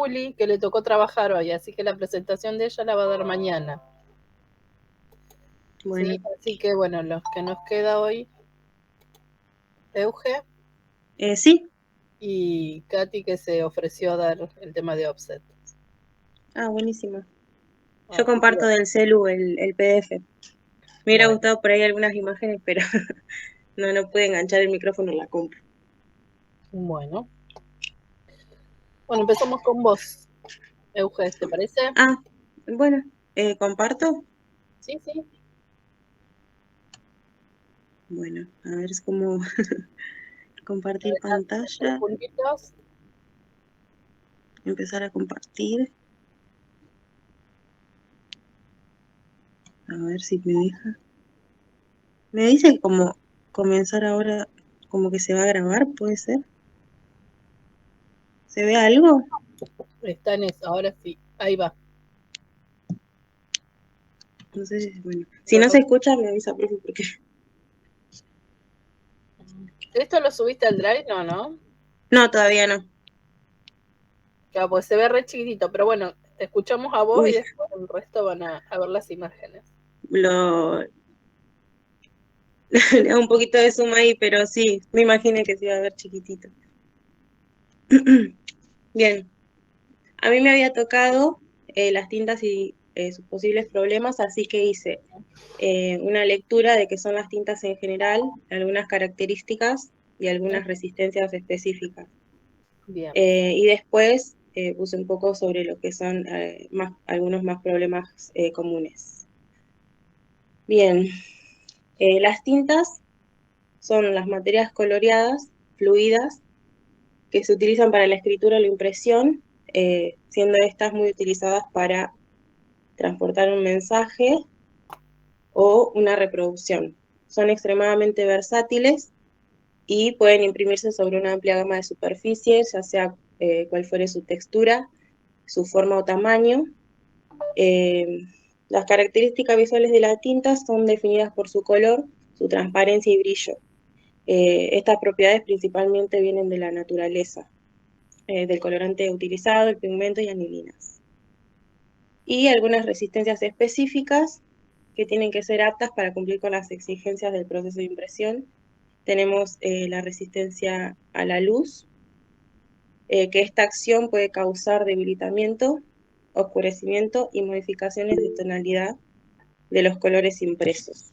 Juli, que le tocó trabajar hoy, así que la presentación de ella la va a dar mañana. Bueno. ¿Sí? Así que bueno, los que nos queda hoy, Euge Sí. y Katy, que se ofreció a dar el tema de offset. Ah, buenísimo. Yo Así que comparto del celu el PDF. Me hubiera bueno, gustado por ahí algunas imágenes, pero no pude enganchar el micrófono en la compra. bueno. Bueno, empezamos con vos, Euge, ¿te parece? Ah, bueno, comparto. Sí, sí. Bueno, a ver es como compartir Adelante, tres pantalla, puntitos. empezar a compartir. A ver si me deja. Me dice como comenzar ahora, como que se va a grabar, ¿puede ser? ¿Se ve algo? Está en eso, ahora sí, ahí va. Entonces, bueno. Si no Lo- se escucha, me avisa, profe, porque... ¿Esto lo subiste al Drive? No, ¿no? No, todavía no. Claro, pues se ve re chiquitito, pero bueno, te escuchamos a vos y Uy, después el resto van a ver las imágenes. lo... le hago un poquito de zoom ahí, pero sí, me imaginé que se iba a ver chiquitito. Bien, a mí me había tocado las tintas y sus posibles problemas, así que hice una lectura de qué son las tintas en general, algunas características y algunas resistencias específicas. Bien. Y después puse un poco sobre lo que son algunos más problemas comunes. Bien, las tintas son las materias coloreadas, fluidas, que se utilizan para la escritura o la impresión, siendo estas muy utilizadas para transportar un mensaje o una reproducción. Son extremadamente versátiles y pueden imprimirse sobre una amplia gama de superficies, ya sea cual fuere su textura, su forma o tamaño. Las características visuales de la tinta son definidas por su color, su transparencia y brillo. Estas propiedades principalmente vienen de la naturaleza, del colorante utilizado, el pigmento y anilinas. Y algunas resistencias específicas que tienen que ser aptas para cumplir con las exigencias del proceso de impresión. Tenemos la resistencia a la luz, que esta acción puede causar debilitamiento, oscurecimiento y modificaciones de tonalidad de los colores impresos.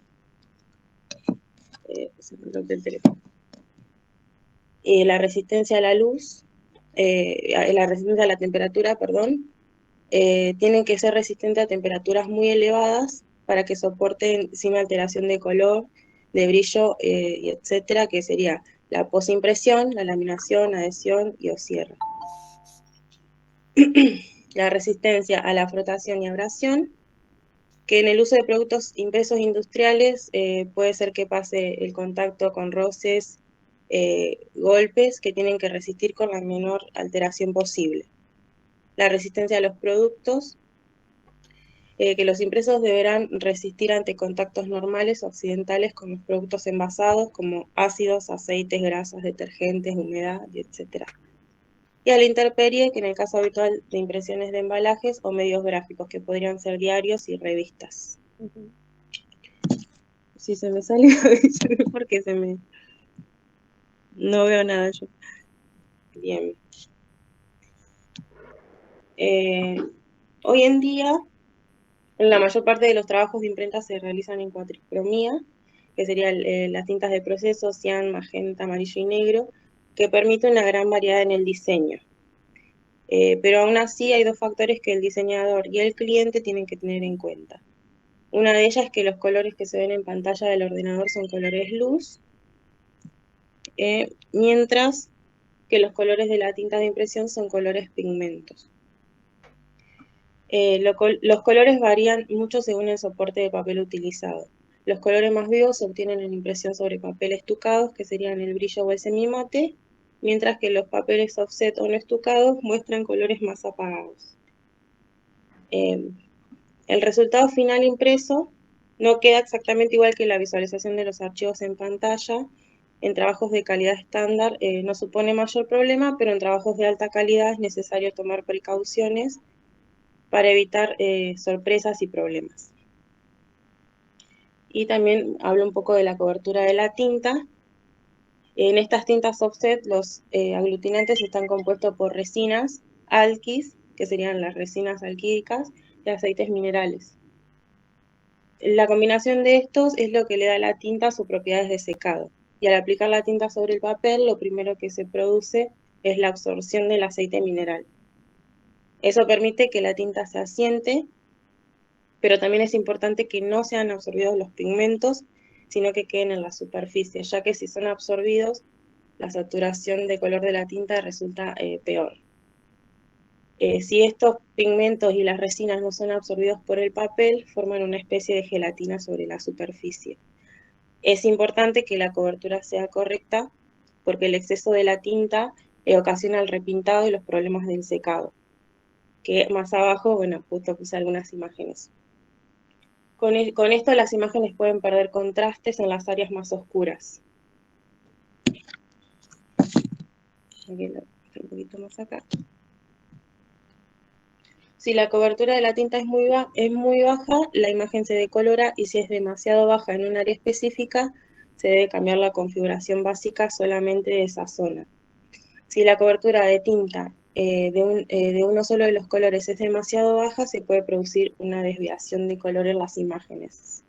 La resistencia a la luz, la resistencia a la temperatura, perdón, tienen que ser resistentes a temperaturas muy elevadas para que soporten sin alteración de color, de brillo, y etcétera, que sería la posimpresión, la laminación, adhesión y o cierre. La resistencia a la frotación y abrasión, que en el uso de productos impresos industriales puede ser que pase el contacto con roces, golpes que tienen que resistir con la menor alteración posible. La resistencia a los productos, que los impresos deberán resistir ante contactos normales o accidentales con los productos envasados como ácidos, aceites, grasas, detergentes, humedad, etc. Y a la intemperie, que en el caso habitual de impresiones de embalajes o medios gráficos, que podrían ser diarios y revistas. Si se me sale, porque no veo nada yo. Bien. Hoy en día, la mayor parte de los trabajos de imprenta se realizan en cuatricromía, que serían las tintas de proceso, cian, magenta, amarillo y negro, que permite una gran variedad en el diseño. Pero aún así hay dos factores que el diseñador y el cliente tienen que tener en cuenta. Una de ellas es que los colores que se ven en pantalla del ordenador son colores luz, mientras que los colores de la tinta de impresión son colores pigmentos. Los colores varían mucho según el soporte de papel utilizado. Los colores más vivos se obtienen en impresión sobre papel estucados, que serían el brillo o el semimate, mientras que los papeles offset o no estucados muestran colores más apagados. El resultado final impreso no queda exactamente igual que la visualización de los archivos en pantalla, En trabajos de calidad estándar no supone mayor problema, pero en trabajos de alta calidad es necesario tomar precauciones para evitar sorpresas y problemas. Y también hablo un poco de la cobertura de la tinta. En estas tintas offset, los aglutinantes están compuestos por resinas, alquis, que serían las resinas alquídicas, y aceites minerales. La combinación de estos es lo que le da a la tinta sus propiedades de secado. Y al aplicar la tinta sobre el papel, lo primero que se produce es la absorción del aceite mineral. Eso permite que la tinta se asiente, pero también es importante que no sean absorbidos los pigmentos, sino que queden en la superficie, ya que si son absorbidos, la saturación de color de la tinta resulta peor. Si estos pigmentos y las resinas no son absorbidos por el papel, forman una especie de gelatina sobre la superficie. Es importante que la cobertura sea correcta porque el exceso de la tinta ocasiona el repintado y los problemas del secado. Que más abajo, bueno, justo puse algunas imágenes. Con esto las imágenes pueden perder contrastes en las áreas más oscuras. Aquí lo puse un poquito más acá. Si la cobertura de la tinta es muy baja, la imagen se decolora y si es demasiado baja en un área específica, se debe cambiar la configuración básica solamente de esa zona. Si la cobertura de tinta de uno solo de los colores es demasiado baja, se puede producir una desviación de color en las imágenes.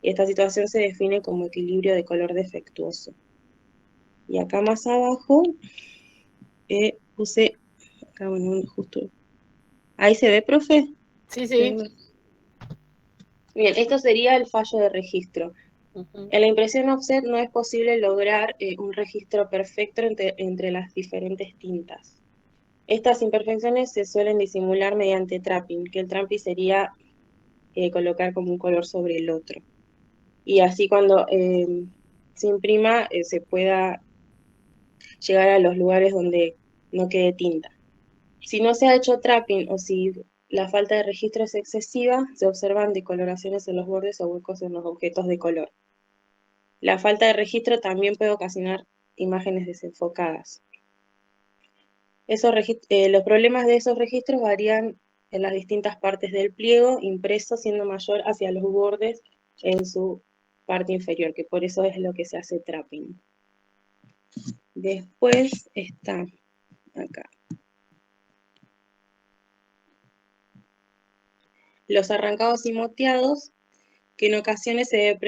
Y esta situación se define como equilibrio de color defectuoso. Y acá más abajo puse, acá bueno, justo, ahí se ve, profe. Sí, sí. Bien, esto sería el fallo de registro. Ujú. En la impresión offset no es posible lograr un registro perfecto entre las diferentes tintas. Estas imperfecciones se suelen disimular mediante trapping, que el trapping sería colocar como un color sobre el otro. Y así cuando se imprima se pueda llegar a los lugares donde no quede tinta. Si no se ha hecho trapping o si la falta de registro es excesiva, se observan decoloraciones en los bordes o huecos en los objetos de color. La falta de registro también puede ocasionar imágenes desenfocadas. Los problemas de esos registros varían en las distintas partes del pliego impreso, siendo mayor hacia los bordes en su parte inferior, que por eso es lo que se hace trapping. Después está acá. Los arrancados y moteados, que en ocasiones se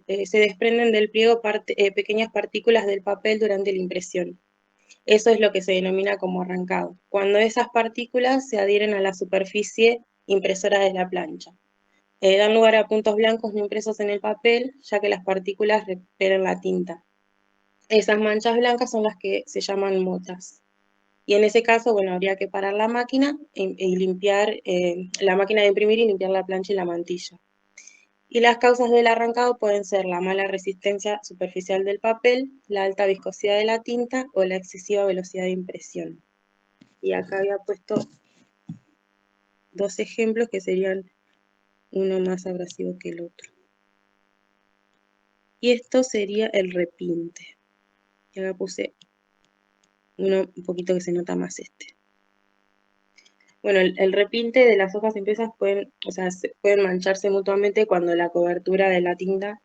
desprenden del pliego pequeñas partículas del papel durante la impresión. Eso es lo que se denomina como arrancado, cuando esas partículas se adhieren a la superficie impresora de la plancha. Dan lugar a puntos blancos no impresos en el papel, ya que las partículas repelen la tinta. Esas manchas blancas son las que se llaman motas. Y en ese caso, bueno, habría que parar la máquina y limpiar la máquina de imprimir y limpiar la plancha y la mantilla. Y las causas del arrancado pueden ser la mala resistencia superficial del papel, la alta viscosidad de la tinta o la excesiva velocidad de impresión. Y acá había puesto dos ejemplos que serían uno más abrasivo que el otro. Y esto sería el repinte. Y acá puse uno un poquito que se nota más este. Bueno, el repinte de las hojas impresas pueden mancharse mutuamente cuando la cobertura de la tinta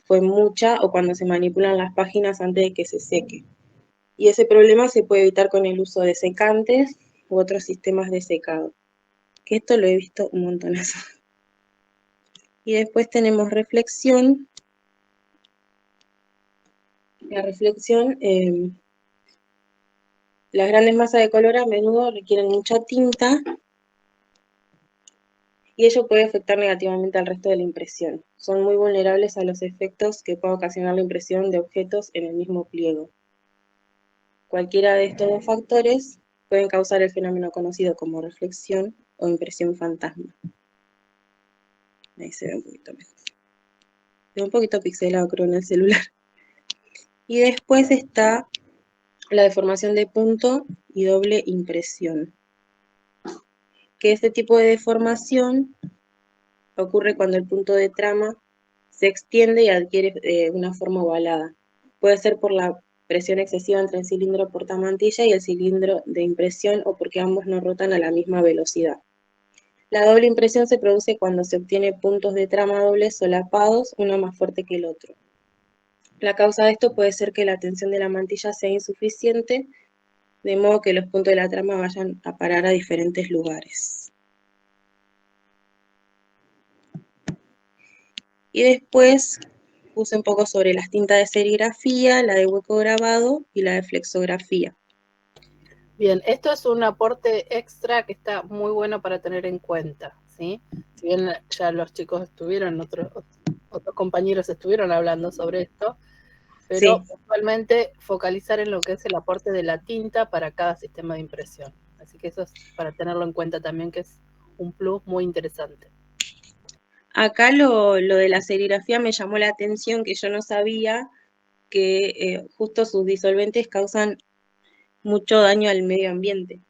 fue mucha o cuando se manipulan las páginas antes de que se seque. Y ese problema se puede evitar con el uso de secantes u otros sistemas de secado. Que esto lo he visto un montonazo. Y después tenemos reflexión. La reflexión, las grandes masas de color a menudo requieren mucha tinta y ello puede afectar negativamente al resto de la impresión. Son muy vulnerables a los efectos que puede ocasionar la impresión de objetos en el mismo pliego. Cualquiera de estos dos factores pueden causar el fenómeno conocido como reflexión o impresión fantasma. Ahí se ve un poquito mejor. Se ve un poquito pixelado creo en el celular. Y después está la deformación de punto y doble impresión. Que este tipo de deformación ocurre cuando el punto de trama se extiende y adquiere una forma ovalada. Puede ser por la presión excesiva entre el cilindro portamantilla y el cilindro de impresión o porque ambos no rotan a la misma velocidad. La doble impresión se produce cuando se obtiene puntos de trama doble solapados, uno más fuerte que el otro. La causa de esto puede ser que la tensión de la mantilla sea insuficiente, de modo que los puntos de la trama vayan a parar a diferentes lugares. Y después puse un poco sobre las tintas de serigrafía, la de hueco grabado y la de flexografía. Bien, esto es un aporte extra que está muy bueno para tener en cuenta, ¿sí? Si bien ya los chicos estuvieron, otros compañeros estuvieron hablando sobre esto, pero Sí. actualmente focalizar en lo que es el aporte de la tinta para cada sistema de impresión. Así que eso es para tenerlo en cuenta también, que es un plus muy interesante. Acá lo de la serigrafía me llamó la atención, que yo no sabía que justo sus disolventes causan mucho daño al medio ambiente.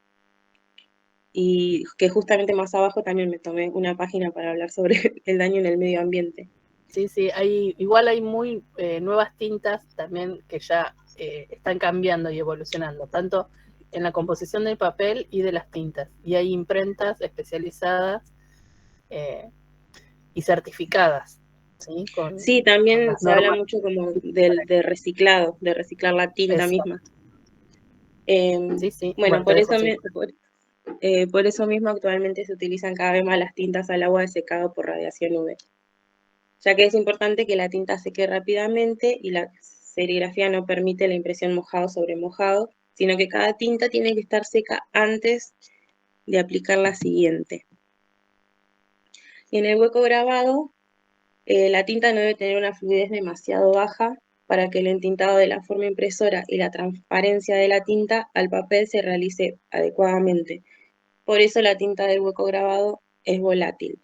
Y que justamente más abajo también me tomé una página para hablar sobre el daño en el medio ambiente. Sí, sí, igual hay muy nuevas tintas también que ya están cambiando y evolucionando, tanto en la composición del papel y de las tintas. Y hay imprentas especializadas eh, y certificadas, ¿sí? Sí, Con también las se habla normas. mucho como de reciclado, de reciclar la tinta Eso, misma. sí, sí. Bueno, Bueno, te dejo seguir. por eso mismo actualmente se utilizan cada vez más las tintas al agua de secado por radiación UV, ya que es importante que la tinta seque rápidamente y la serigrafía no permite la impresión mojado sobre mojado, sino que cada tinta tiene que estar seca antes de aplicar la siguiente. Y en el hueco grabado, la tinta no debe tener una fluidez demasiado baja para que el entintado de la forma impresora y la transparencia de la tinta al papel se realice adecuadamente. Por eso la tinta del hueco grabado es volátil.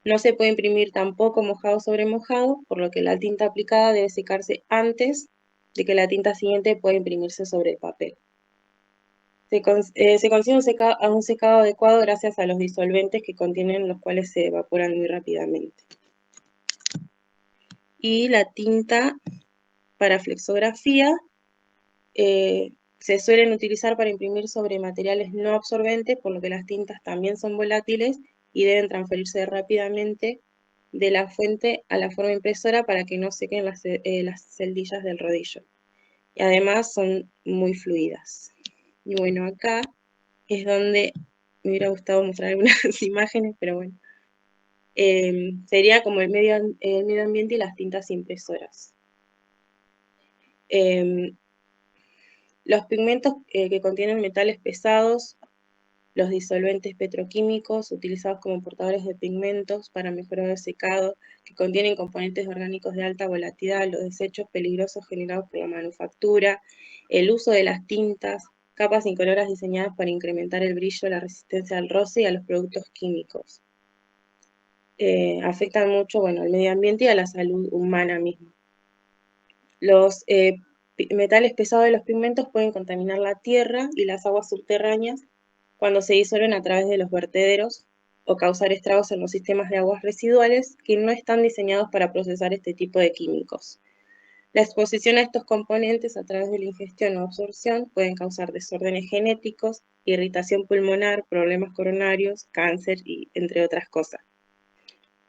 No se puede imprimir tampoco mojado sobre mojado, por lo que la tinta aplicada debe secarse antes de que la tinta siguiente pueda imprimirse sobre el papel. Se consigue un secado adecuado gracias a los disolventes que contienen, los cuales se evaporan muy rápidamente. Y la tinta para flexografía se suelen utilizar para imprimir sobre materiales no absorbentes, por lo que las tintas también son volátiles y deben transferirse rápidamente de la fuente a la forma impresora para que no sequen las celdillas del rodillo. Y además son muy fluidas. Y bueno, acá es donde me hubiera gustado mostrar algunas imágenes, pero bueno. Sería como el medio ambiente y las tintas impresoras. Los pigmentos que contienen metales pesados, los disolventes petroquímicos utilizados como portadores de pigmentos para mejorar el secado, que contienen componentes orgánicos de alta volatilidad, los desechos peligrosos generados por la manufactura, el uso de las tintas, capas incoloras diseñadas para incrementar el brillo, la resistencia al roce y a los productos químicos. Afectan mucho, bueno, al medio ambiente y a la salud humana misma. Los metales pesados de los pigmentos pueden contaminar la tierra y las aguas subterráneas cuando se disuelven a través de los vertederos o causar estragos en los sistemas de aguas residuales que no están diseñados para procesar este tipo de químicos. La exposición a estos componentes a través de la ingestión o absorción pueden causar desórdenes genéticos, irritación pulmonar, problemas coronarios, cáncer y entre otras cosas.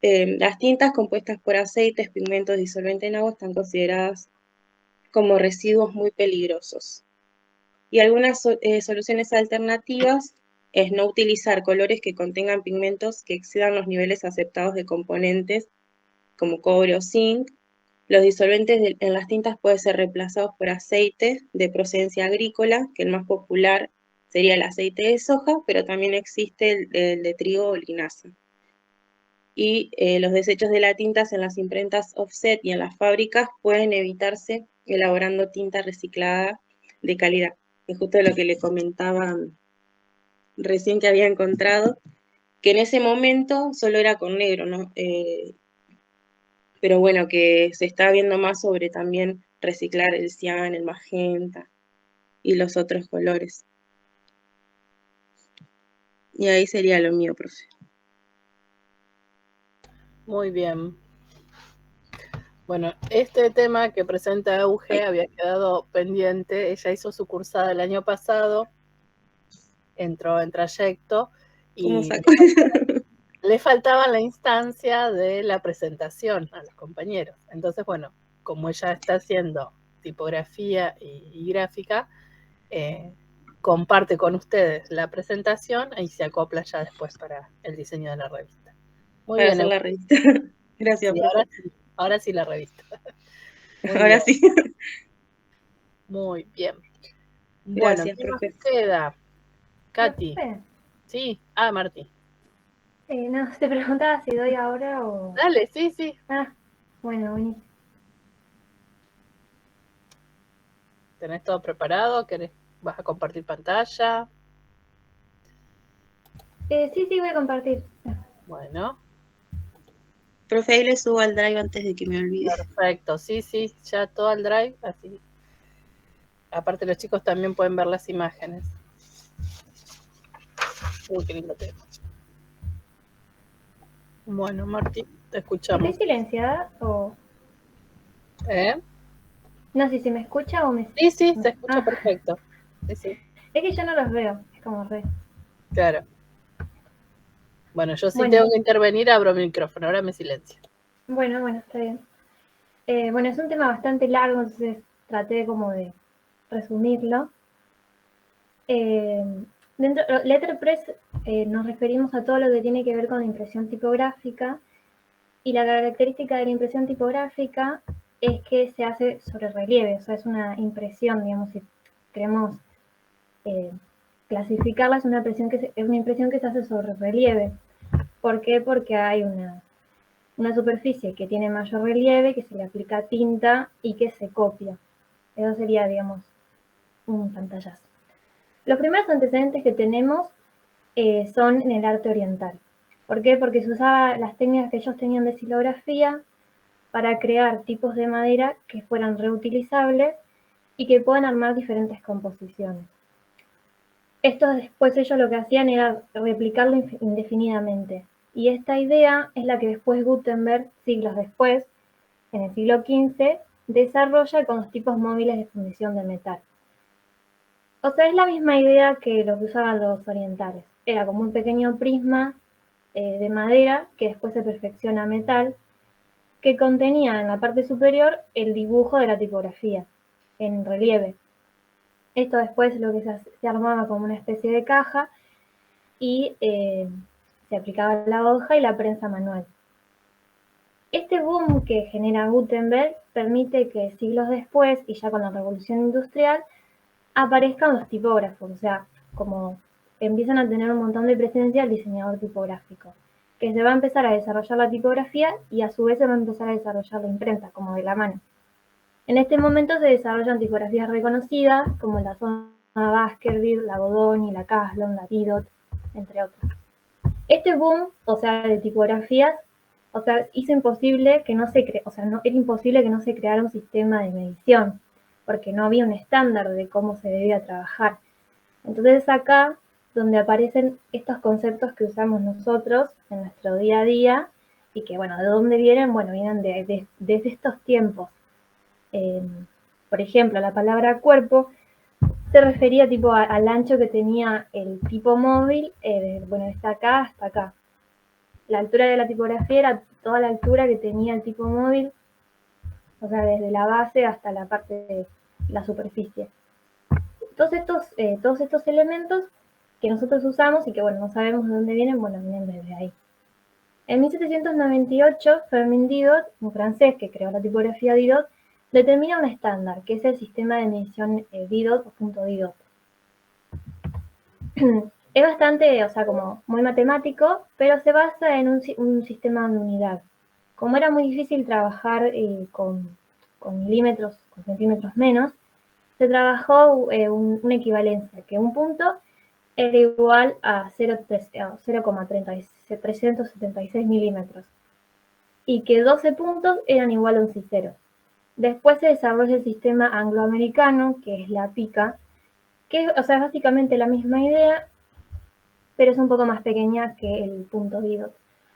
Las tintas compuestas por aceites, pigmentos, disolventes en agua están consideradas como residuos muy peligrosos. Y algunas soluciones alternativas es no utilizar colores que contengan pigmentos que excedan los niveles aceptados de componentes como cobre o zinc. Los disolventes en las tintas pueden ser reemplazados por aceite de procedencia agrícola, que el más popular sería el aceite de soja, pero también existe el de trigo o linaza. Y los desechos de la tinta en las imprentas offset y en las fábricas pueden evitarse elaborando tinta reciclada de calidad, que es justo lo que le comentaba recién que había encontrado, que en ese momento solo era con negro, ¿no? Pero bueno, que se está viendo más sobre también reciclar el cian, el magenta y los otros colores. Y ahí sería lo mío, profe. Muy bien. Bueno, este tema que presenta Euge había quedado pendiente. Ella hizo su cursada el año pasado, entró en trayecto y le faltaba la instancia de la presentación a los compañeros. Entonces, bueno, como ella está haciendo tipografía y gráfica, comparte con ustedes la presentación y se acopla ya después para el diseño de la revista. Muy Para bien, hacer la revista. Gracias, sí, profe. ahora sí la revista. Muy Ahora bien, sí. muy bien. Bueno, Gracias, ¿qué nos profe. queda? Katy. Profe, Sí, Martí. no, te preguntaba si doy ahora o... Dale, sí, sí. Ah, bueno, buenísimo. ¿Tenés todo preparado? ¿Vas a compartir pantalla? Sí, voy a compartir. Bueno, Profe, ahí le subo al drive antes de que me olvide. perfecto. Sí, sí, ya todo el drive, así. Aparte los chicos también pueden ver las imágenes. Uy, qué lindo tema. Bueno, Martí, te escuchamos. ¿Estoy silenciada o...? ¿Eh? No sé si me escucha o me... Sí, sí, se escucha Ah, perfecto. Sí, sí, es que yo no los veo, es como re... claro. Bueno, yo sí Bueno, tengo que intervenir, abro mi micrófono, ahora me silencio. bueno, está bien. Bueno, es un tema bastante largo, entonces traté como de resumirlo. Dentro de Letterpress nos referimos a todo lo que tiene que ver con la impresión tipográfica, y la característica de la impresión tipográfica es que se hace sobre relieve, o sea, es una impresión, digamos, si queremos clasificarla, es una impresión que se hace sobre relieve. ¿Por qué? Porque hay una superficie que tiene mayor relieve, que se le aplica tinta y que se copia. Eso sería, digamos, un pantallazo. Los primeros antecedentes que tenemos son en el arte oriental. ¿Por qué? Porque se usaba las técnicas que ellos tenían de silografía para crear tipos de madera que fueran reutilizables y que puedan armar diferentes composiciones. Esto después ellos lo que hacían era replicarlo indefinidamente. Y esta idea es la que después Gutenberg, siglos después, en el siglo XV, desarrolla con los tipos móviles de fundición de metal. O sea, es la misma idea que lo que usaban los orientales. Era como un pequeño prisma de madera que después se perfecciona a metal, que contenía en la parte superior el dibujo de la tipografía en relieve. Esto después lo que se armaba como una especie de caja y se aplicaba la hoja y la prensa manual. Este boom que genera Gutenberg permite que siglos después, y ya con la revolución industrial, aparezcan los tipógrafos, o sea, como empiezan a tener un montón de presencia el diseñador tipográfico, que se va a empezar a desarrollar la tipografía y a su vez se va a empezar a desarrollar la imprenta, como de la mano. En este momento se desarrollan tipografías reconocidas, como la zona Baskerville, la Bodoni, la Caslon, la Didot, entre otras. Este boom, o sea, de tipografías, o sea, hizo imposible que no se o sea, no, era imposible que no se creara un sistema de medición, porque no había un estándar de cómo se debía trabajar. Entonces es acá donde aparecen estos conceptos que usamos nosotros en nuestro día a día y que, bueno, ¿de dónde vienen? Bueno, vienen desde estos tiempos. Por ejemplo, la palabra cuerpo se refería tipo al ancho que tenía el tipo móvil, bueno, está acá hasta acá. La altura de la tipografía era toda la altura que tenía el tipo móvil, o sea, desde la base hasta la parte de la superficie. Todos estos elementos que nosotros usamos y que, bueno, no sabemos de dónde vienen, bueno, vienen desde ahí. En 1798, Fermín Didot, un francés que creó la tipografía Didot, determina un estándar, que es el sistema de medición Didot o punto Didot. Es bastante, o sea, como muy matemático, pero se basa en un sistema de unidad. Como era muy difícil trabajar con milímetros, con centímetros menos, se trabajó una equivalencia, que un punto era igual a 0,376 milímetros y que 12 puntos eran igual a un cicero. Después se desarrolla el sistema angloamericano, que es la pica, que o sea, es básicamente la misma idea, pero es un poco más pequeña que el punto Didot.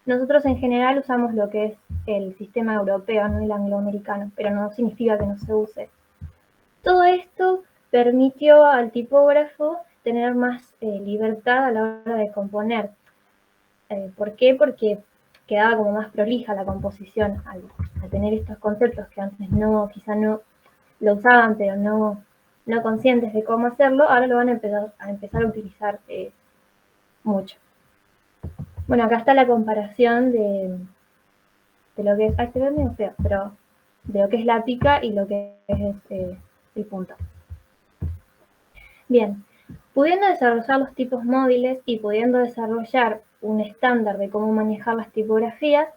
Nosotros en general usamos lo que es el sistema europeo, no el angloamericano, pero no significa que no se use. Todo esto permitió al tipógrafo tener más libertad a la hora de componer. ¿Por qué? Porque quedaba como más prolija la composición al tener estos conceptos que antes quizá no lo usaban, pero no conscientes de cómo hacerlo, ahora lo van a empezar a utilizar mucho. Bueno, acá está la comparación de lo que es, se ve medio feo, pero de lo que es la pica y lo que es el punto. Bien, pudiendo desarrollar los tipos móviles y pudiendo desarrollar un estándar de cómo manejar las tipografías,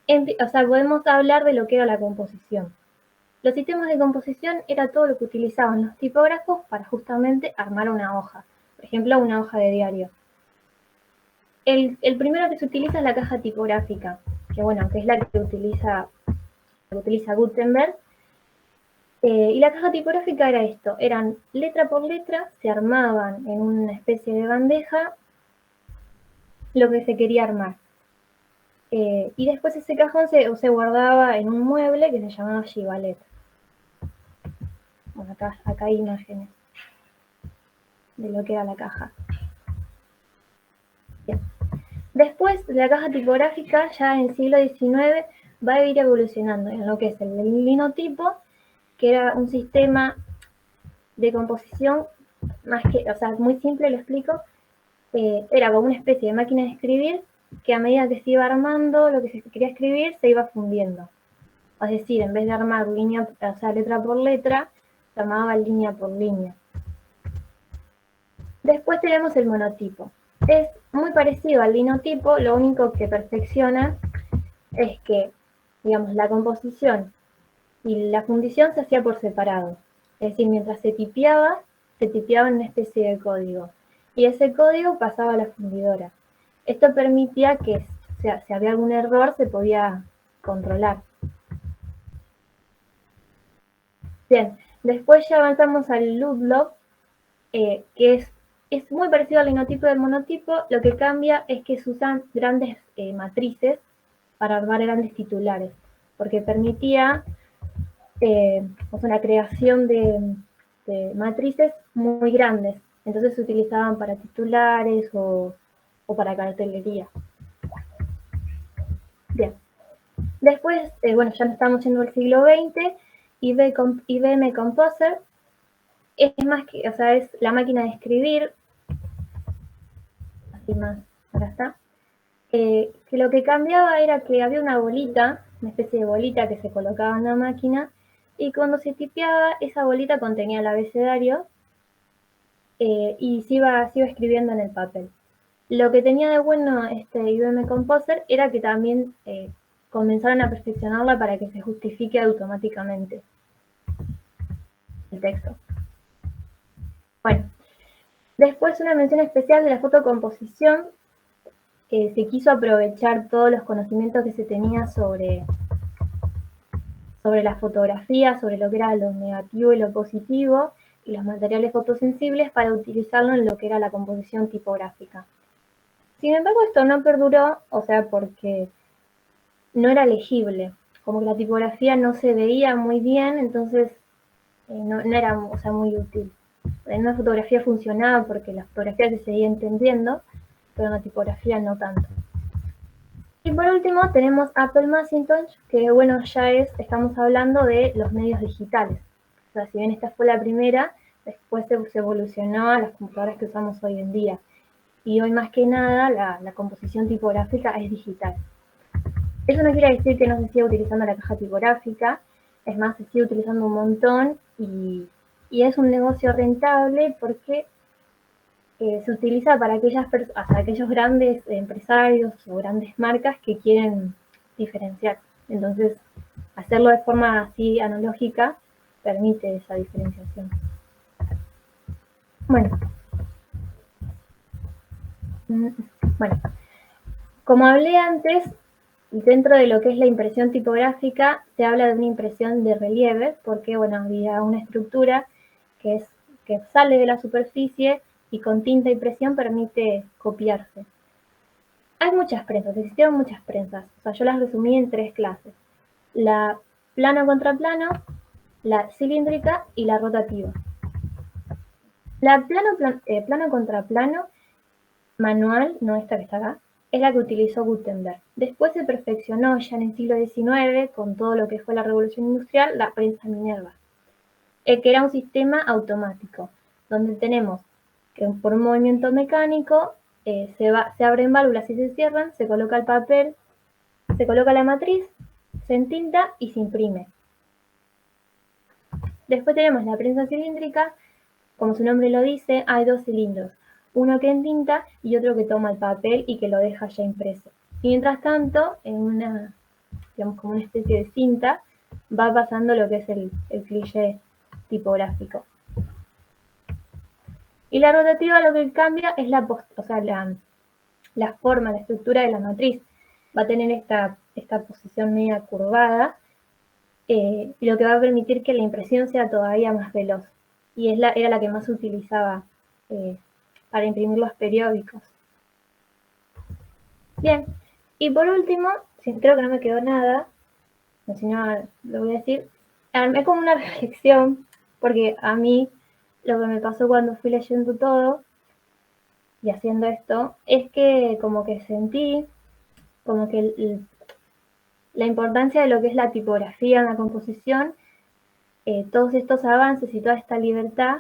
podemos hablar de lo que era la composición. Los sistemas de composición era todo lo que utilizaban los tipógrafos para justamente armar una hoja. Por ejemplo, una hoja de diario. El primero que se utiliza es la caja tipográfica, que bueno, que es la que utiliza Gutenberg. Y la caja tipográfica era esto, eran letra por letra, se armaban en una especie de bandeja lo que se quería armar. Y después ese cajón se guardaba en un mueble que se llamaba Givalet. Bueno, acá hay imágenes de lo que era la caja. Bien. Después, la caja tipográfica ya en el siglo XIX va a ir evolucionando en lo que es el linotipo, que era un sistema de composición muy simple, lo explico. Era como una especie de máquina de escribir que a medida que se iba armando lo que se quería escribir se iba fundiendo. Es decir, en vez de armar letra por letra, se armaba línea por línea. Después tenemos el monotipo. Es muy parecido al linotipo, lo único que perfecciona es que, digamos, la composición y la fundición se hacía por separado. Es decir, mientras se tipeaba en una especie de código. Y ese código pasaba a la fundidora. Esto permitía que, si había algún error, se podía controlar. Bien, después ya avanzamos al Ludlow, que es muy parecido al linotipo del monotipo. Lo que cambia es que se usan grandes matrices para armar grandes titulares, porque permitía la creación de matrices muy grandes. Entonces se utilizaban para titulares o para cartelería. Bien. Después, ya no estamos yendo al siglo XX, IBM Composer es más que, es la máquina de escribir, así más, acá está, que lo que cambiaba era que había una bolita, una especie de bolita que se colocaba en la máquina, y cuando se tipeaba, esa bolita contenía el abecedario y se iba escribiendo en el papel. Lo que tenía de bueno este IBM Composer era que también comenzaron a perfeccionarla para que se justifique automáticamente el texto. Bueno, después una mención especial de la fotocomposición. Se quiso aprovechar todos los conocimientos que se tenía sobre la fotografía, sobre lo que era lo negativo y lo positivo, y los materiales fotosensibles para utilizarlo en lo que era la composición tipográfica. Sin embargo, esto no perduró, porque no era legible, como que la tipografía no se veía muy bien, entonces no era muy útil. En una fotografía funcionaba porque la fotografía se seguía entendiendo, pero en la tipografía no tanto. Y por último tenemos Apple Macintosh, que estamos hablando de los medios digitales. Si bien esta fue la primera, después se evolucionó a las computadoras que usamos hoy en día. Y hoy más que nada la composición tipográfica es digital. Eso no quiere decir que no se siga utilizando la caja tipográfica, es más, se sigue utilizando un montón y es un negocio rentable porque se utiliza para aquellos grandes empresarios o grandes marcas que quieren diferenciar. Entonces, hacerlo de forma así analógica permite esa diferenciación. Bueno, como hablé antes, dentro de lo que es la impresión tipográfica, se habla de una impresión de relieve, porque había una estructura que sale de la superficie y con tinta y presión permite copiarse. hay muchas prensas, existieron muchas prensas. O sea, yo las resumí en 3 clases. La plano contra plano, la cilíndrica y la rotativa. La plano contra plano manual, no esta que está acá, es la que utilizó Gutenberg. Después se perfeccionó ya en el siglo XIX, con todo lo que fue la Revolución Industrial, la prensa Minerva, que era un sistema automático, donde tenemos que por un movimiento mecánico se abren válvulas y se cierran, se coloca el papel, se coloca la matriz, se entinta y se imprime. Después tenemos la prensa cilíndrica, como su nombre lo dice, hay 2 cilindros, uno que entinta y otro que toma el papel y que lo deja ya impreso. Y mientras tanto, en una, digamos, como una especie de cinta, va pasando lo que es el cliché tipográfico. Y la rotativa lo que cambia es la forma, la estructura de la matriz. Va a tener esta posición media curvada, lo que va a permitir que la impresión sea todavía más veloz. Y era la que más se utilizaba para imprimir los periódicos. Bien, y por último, creo que no me quedó nada, si no lo voy a decir, armé como una reflexión, porque a mí lo que me pasó cuando fui leyendo todo y haciendo esto, es que como que sentí como que la importancia de lo que es la tipografía en la composición, todos estos avances y toda esta libertad,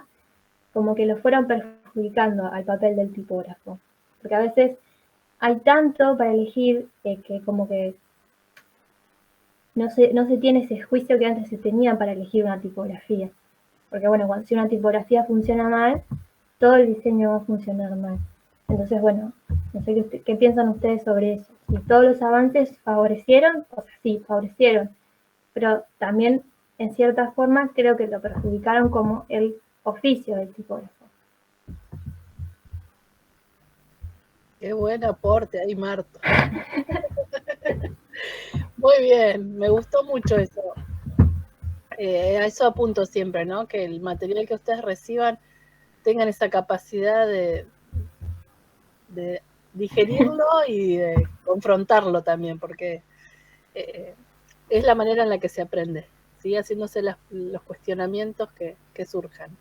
como que lo fueron perjudicando al papel del tipógrafo. Porque a veces hay tanto para elegir que como que no se tiene ese juicio que antes se tenía para elegir una tipografía. Porque bueno, si una tipografía funciona mal, todo el diseño va a funcionar mal. Entonces, bueno, no sé qué piensan ustedes sobre eso. Si todos los avances favorecieron, o sea, sí, favorecieron, pero también, en cierta forma, creo que lo perjudicaron como el oficio del tipógrafo. Qué buen aporte ahí, Marta. Muy bien, me gustó mucho eso. A eso apunto siempre, ¿no? Que el material que ustedes reciban tengan esa capacidad de digerirlo y de confrontarlo también, porque es la manera en la que se aprende, ¿sí? Haciéndose los cuestionamientos que surjan.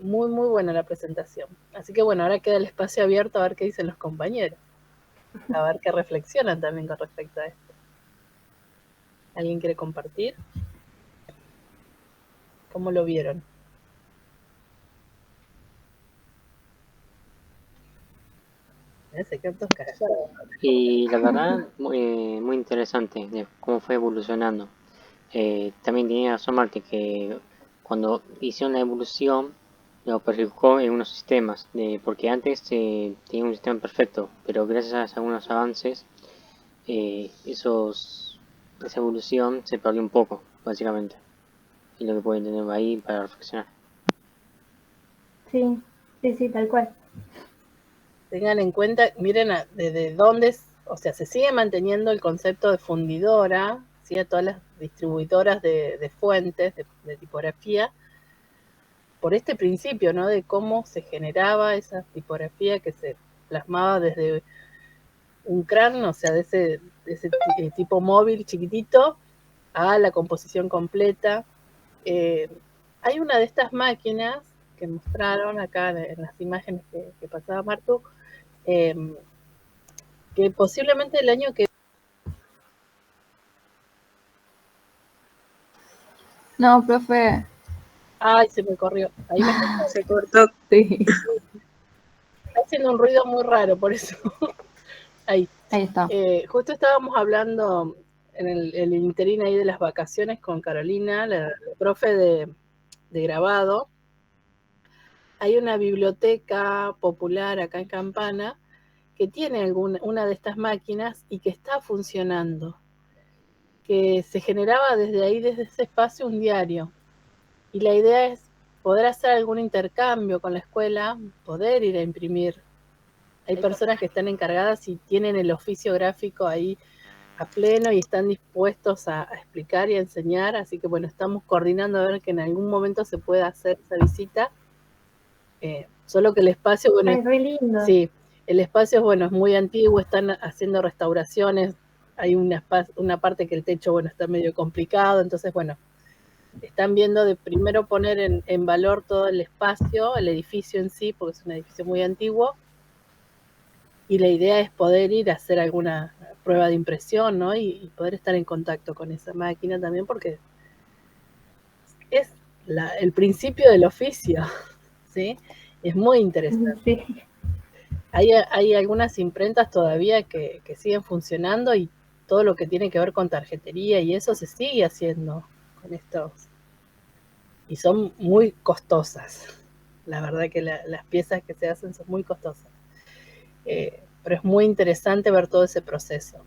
Muy, muy buena la presentación. Así que bueno, ahora queda el espacio abierto a ver qué dicen los compañeros, a ver qué reflexionan también con respecto a esto. ¿Alguien quiere compartir? ¿Cómo lo vieron? Se quedan todos callados. Y la verdad, muy interesante de cómo fue evolucionando. También tenía razón Marte que cuando hicieron la evolución lo perjudicó en unos sistemas, porque antes tenía un sistema perfecto, pero gracias a algunos avances, esa evolución se perdió un poco, básicamente. Y lo que pueden tener ahí para reflexionar. Sí, tal cual. Tengan en cuenta, miren desde dónde, o sea, se sigue manteniendo el concepto de fundidora, ¿sí? A todas las distribuidoras de fuentes, de tipografía, por este principio, ¿no? De cómo se generaba esa tipografía que se plasmaba desde un CRAN, o sea, de ese tipo móvil chiquitito, a la composición completa. Hay una de estas máquinas que mostraron acá en las imágenes que pasaba Martu, que posiblemente el año que... No, profe. Ay, se me corrió. Ahí me se cortó. Sí. está haciendo un ruido muy raro, por eso. Ahí está. Justo estábamos hablando en el interín ahí de las vacaciones con Carolina, la profe de grabado. Hay una biblioteca popular acá en Campana que tiene una de estas máquinas y que está funcionando, que se generaba desde ahí, desde ese espacio, un diario. Y la idea es poder hacer algún intercambio con la escuela, poder ir a imprimir. Hay personas que están encargadas y tienen el oficio gráfico ahí a pleno y están dispuestos a explicar y a enseñar, así que bueno, estamos coordinando a ver que en algún momento se pueda hacer esa visita, solo que el espacio, bueno, Ay, re lindo. sí, El espacio, bueno, es muy antiguo, están haciendo restauraciones, hay una parte que el techo, bueno, está medio complicado, entonces, bueno, están viendo de primero poner en valor todo el espacio, el edificio en sí, porque es un edificio muy antiguo, y la idea es poder ir a hacer alguna prueba de impresión, ¿no? Y poder estar en contacto con esa máquina también, porque es el principio del oficio, ¿sí? Es muy interesante. Sí. Hay algunas imprentas todavía que siguen funcionando y todo lo que tiene que ver con tarjetería y eso se sigue haciendo con estos. Y son muy costosas. La verdad que las piezas que se hacen son muy costosas. Pero es muy interesante ver todo ese proceso.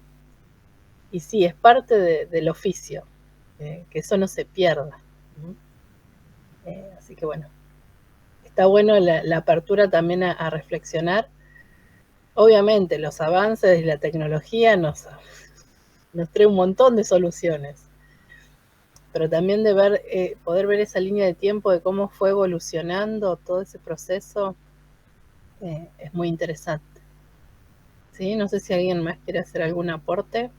Y sí, es parte del oficio, que eso no se pierda. Así que bueno, está bueno la apertura también a reflexionar. Obviamente los avances y la tecnología nos trae un montón de soluciones, pero también de ver, poder ver esa línea de tiempo de cómo fue evolucionando todo ese proceso, es muy interesante. ¿Sí? No sé si alguien más quiere hacer algún aporte.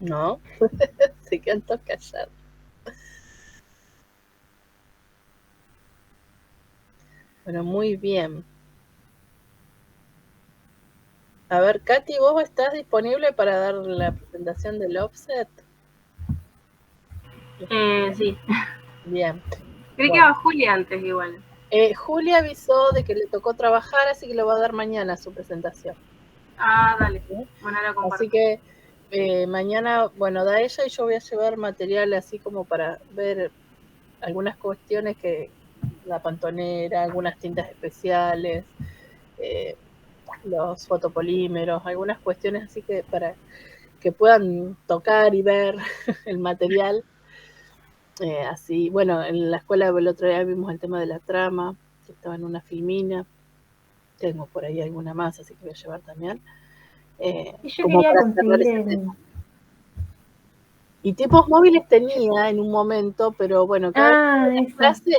No, se quedan todos callados. Bueno, muy bien. A ver, Katy, ¿vos estás disponible para dar la presentación del offset? Sí. Bien. Creí que Bueno. iba Julia antes igual. Julia avisó de que le tocó trabajar, así que le va a dar mañana su presentación. Ah, dale. ¿Sí? Bueno, la comparto. Así que mañana, bueno, da ella y yo voy a llevar material así como para ver algunas cuestiones que la pantonera, algunas tintas especiales, los fotopolímeros, algunas cuestiones así que para que puedan tocar y ver el material. Así, bueno, en la escuela el otro día vimos el tema de la trama, que estaba en una filmina. Tengo por ahí alguna más, así que voy a llevar también. Y yo como quería para cerrar conseguir ese tema. Y tipos móviles tenía en un momento, pero bueno, cada vez las clases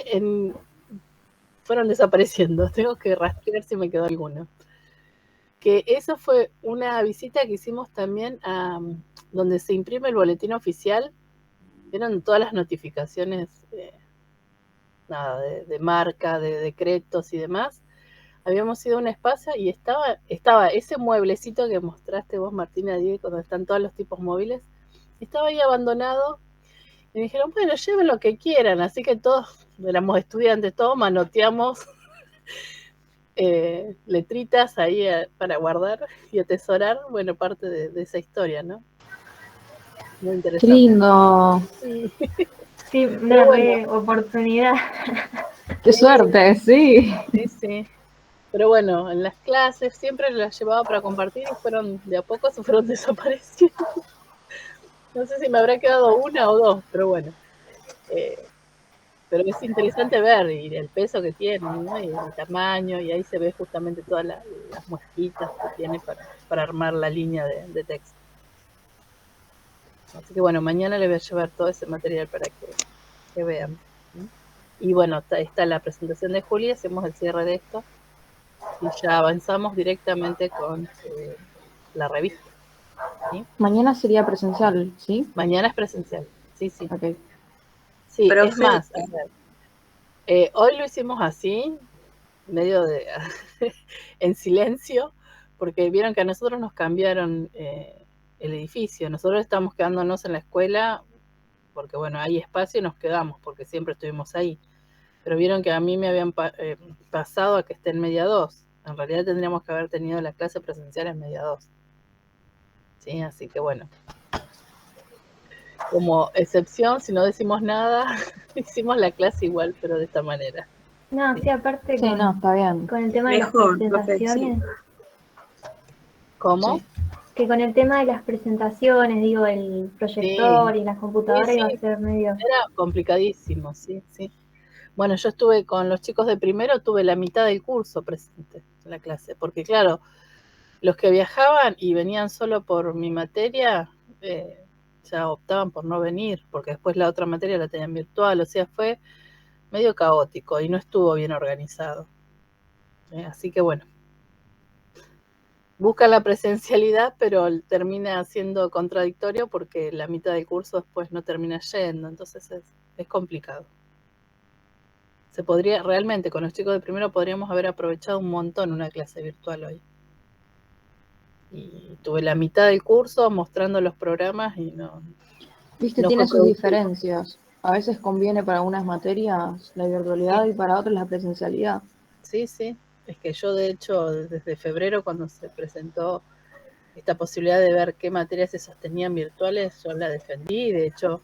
fueron desapareciendo. Tengo que rastrear si me quedó alguno. Que eso fue una visita que hicimos también a donde se imprime el boletín oficial. Vieron todas las notificaciones de marca, de decretos y demás. Habíamos ido a un espacio y estaba ese mueblecito que mostraste vos, Martina, donde están todos los tipos móviles. Estaba ahí abandonado. Y me dijeron, bueno, lleven lo que quieran. Así que todos éramos estudiantes, todos manoteamos letritas ahí para guardar y atesorar, bueno, parte de esa historia, ¿no? Muy interesante. Qué lindo. Sí, una oportunidad. Qué suerte, sí. Sí, sí. Pero bueno, en las clases siempre las llevaba para compartir y de a poco se fueron desapareciendo. No sé si me habrá quedado una o dos, pero bueno. Pero es interesante ver y el peso que tienen, ¿no? Y el tamaño, y ahí se ve justamente todas las muesquitas que tiene para armar la línea de texto. Así que bueno, mañana le voy a llevar todo ese material para que vean, ¿no? Y bueno, está la presentación de Julia, hacemos el cierre de esto y ya avanzamos directamente con la revista. ¿Sí? Mañana sería presencial, ¿sí? Mañana es presencial, sí, sí. Ok. Sí, Profe, es más, a ver, hoy lo hicimos así, medio en silencio, porque vieron que a nosotros nos cambiaron el edificio. Nosotros estamos quedándonos en la escuela porque, bueno, hay espacio y nos quedamos, porque siempre estuvimos ahí. Pero vieron que a mí me habían pasado a que esté en media 2. En realidad tendríamos que haber tenido la clase presencial en media 2. ¿Sí? Así que bueno. Como excepción, si no decimos nada, hicimos la clase igual, pero de esta manera. No, sí, aparte Sí, no, está bien. con el tema de mejor, las profe, presentaciones. ¿Cómo? Sí. Que con el tema de las presentaciones, digo, el proyector y las computadoras iba a ser medio... Era complicadísimo, sí, sí. Bueno, yo estuve con los chicos de primero, tuve la mitad del curso presente en la clase, porque claro, los que viajaban y venían solo por mi materia, ya optaban por no venir, porque después la otra materia la tenían virtual, o sea, fue medio caótico y no estuvo bien organizado. Así que bueno, busca la presencialidad, pero termina siendo contradictorio porque la mitad del curso después no termina yendo, entonces es complicado. Se podría, realmente, con los chicos de primero podríamos haber aprovechado un montón una clase virtual hoy. Y tuve la mitad del curso mostrando los programas y no Viste, fue tiene sus productivo. diferencias. A veces conviene para algunas materias la virtualidad y para otras la presencialidad. Sí, sí. Es que yo, de hecho, desde febrero, cuando se presentó esta posibilidad de ver qué materias se sostenían virtuales, yo la defendí. De hecho,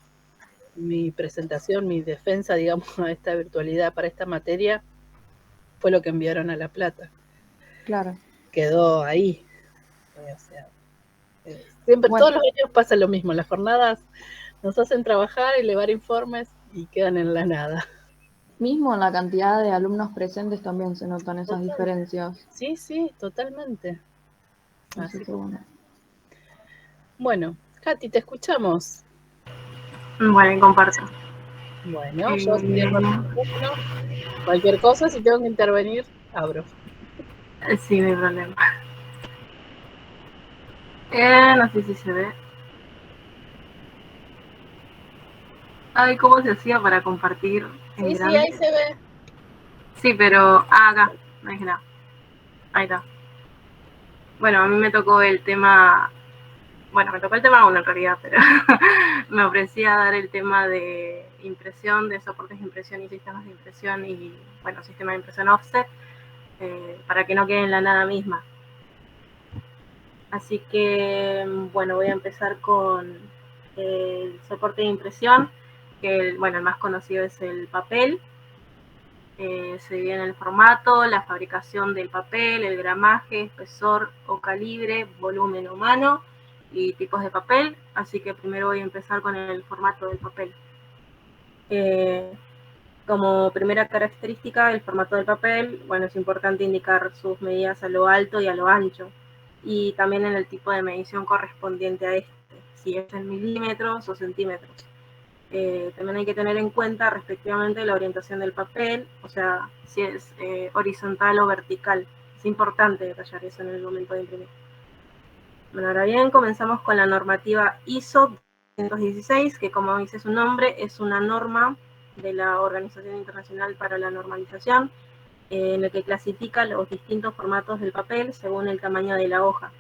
mi presentación, mi defensa, digamos, a esta virtualidad para esta materia fue lo que enviaron a La Plata. Claro. Quedó ahí. O sea, siempre, Bueno, todos los años pasa lo mismo. Las jornadas nos hacen trabajar, elevar informes y quedan en la nada. mismo en la cantidad de alumnos presentes también se notan esas diferencias. Sí, sí, totalmente. Así que bueno. Bueno, Katy, te escuchamos. Bueno, y comparto. Bueno, yo cierro el micrófono. Cualquier cosa, si tengo que intervenir, abro. Sí, no hay problema. No sé si se ve. Ay, ¿cómo se hacía para compartir en Sí, sí, grande? ahí se ve. Sí, pero acá, no dije nada. Ahí está. Bueno, a mí me tocó el tema, bueno, me tocó el tema 1 en realidad, pero me ofrecía dar el tema de impresión, de soportes de impresión y sistemas de impresión y, bueno, sistema de impresión offset, para que no quede en la nada misma. Así que, bueno, voy a empezar con el soporte de impresión, que bueno, el más conocido es el papel. Se divide en el formato, la fabricación del papel, el gramaje, espesor o calibre, volumen o mano y tipos de papel. Así que primero voy a empezar con el formato del papel. Como primera característica del formato del papel, bueno, es importante indicar sus medidas a lo alto y a lo ancho, y también en el tipo de medición correspondiente a este, si es en milímetros o centímetros. También hay que tener en cuenta respectivamente la orientación del papel, o sea, si es horizontal o vertical. Es importante detallar eso en el momento de imprimir. Bueno, ahora bien, comenzamos con la normativa ISO 216, que como dice su nombre, es una norma de la Organización Internacional para la Normalización, en el que clasifica los distintos formatos del papel según el tamaño de la hoja,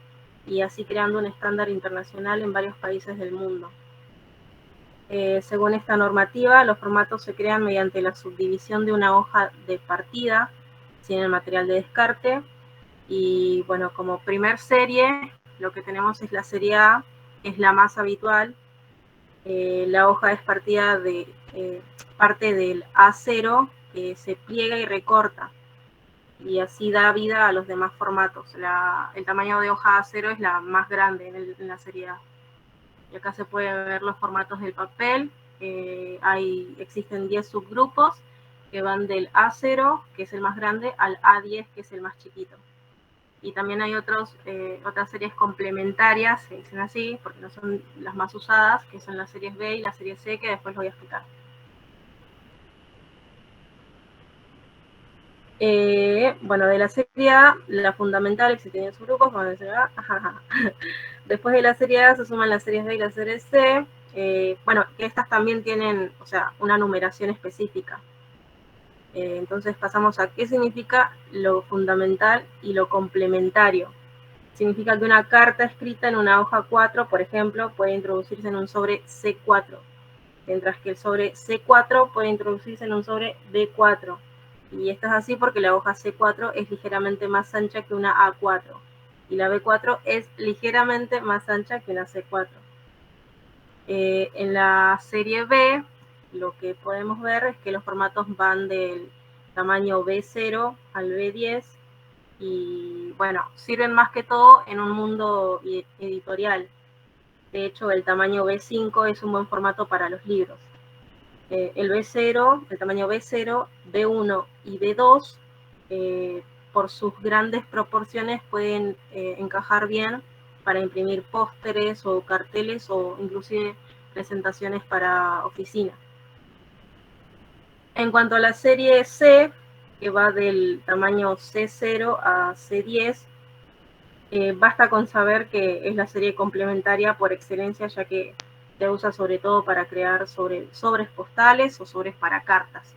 y así creando un estándar internacional en varios países del mundo. Según esta normativa, los formatos se crean mediante la subdivisión de una hoja de partida sin el material de descarte. Y bueno, como primer serie, lo que tenemos es la serie A, es la más habitual. La hoja es partida de parte del A0, que se pliega y recorta, y así da vida a los demás formatos. El tamaño de hoja A0 es la más grande en la serie A. Y acá se pueden ver los formatos del papel. Existen 10 subgrupos que van del A0, que es el más grande, al A10, que es el más chiquito. Y también hay otras series complementarias, se dicen así, porque no son las más usadas, que son las series B y la serie C, que después lo voy a explicar. Bueno, de la serie A, la fundamental, que se tienen subgrupos, bueno, después de la serie A se suman las series B y la serie C. Bueno, estas también tienen, o sea, una numeración específica. Entonces pasamos a qué significa lo fundamental y lo complementario. Significa que una carta escrita en una hoja 4, por ejemplo, puede introducirse en un sobre C4, mientras que el sobre C4 puede introducirse en un sobre B4. Y esto es así porque la hoja C4 es ligeramente más ancha que una A4, y la B4 es ligeramente más ancha que una C4. En la serie B, lo que podemos ver es que los formatos van del tamaño B0 al B10, y bueno, sirven más que todo en un mundo editorial. De hecho, el tamaño B5 es un buen formato para los libros. El B0, el tamaño B0, B1 y B2, por sus grandes proporciones pueden encajar bien para imprimir pósteres o carteles o inclusive presentaciones para oficina. En cuanto a la serie C, que va del tamaño C0 a C10, basta con saber que es la serie complementaria por excelencia, ya que se usa sobre todo para crear sobres postales o sobres para cartas.